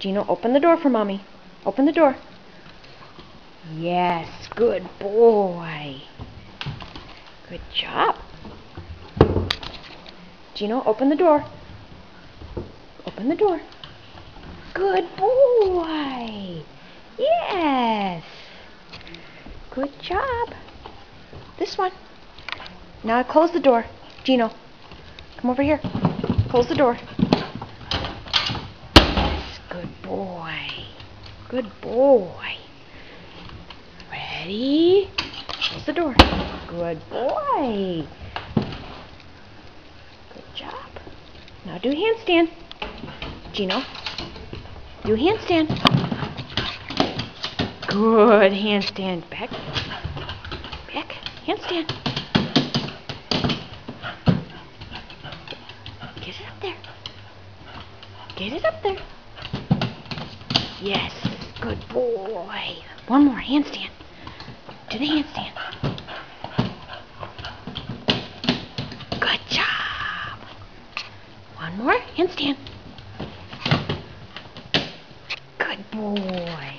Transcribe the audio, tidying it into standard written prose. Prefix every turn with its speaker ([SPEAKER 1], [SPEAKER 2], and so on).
[SPEAKER 1] Gino, open the door for Mommy. Open the door. Yes, good boy. Good job. Gino, open the door. Open the door. Good boy. Yes. Good job. This one. Now close the door. Gino, come over here. Close the door. Yes, good boy. Good boy. Ready? Close the door. Good boy. Good job. Now do handstand. Gino, do handstand. Good handstand. Back. Back. Handstand. Get it up there. Get it up there. Yes. Good boy. One more handstand. Do the handstand. Good job. One more handstand. Good boy.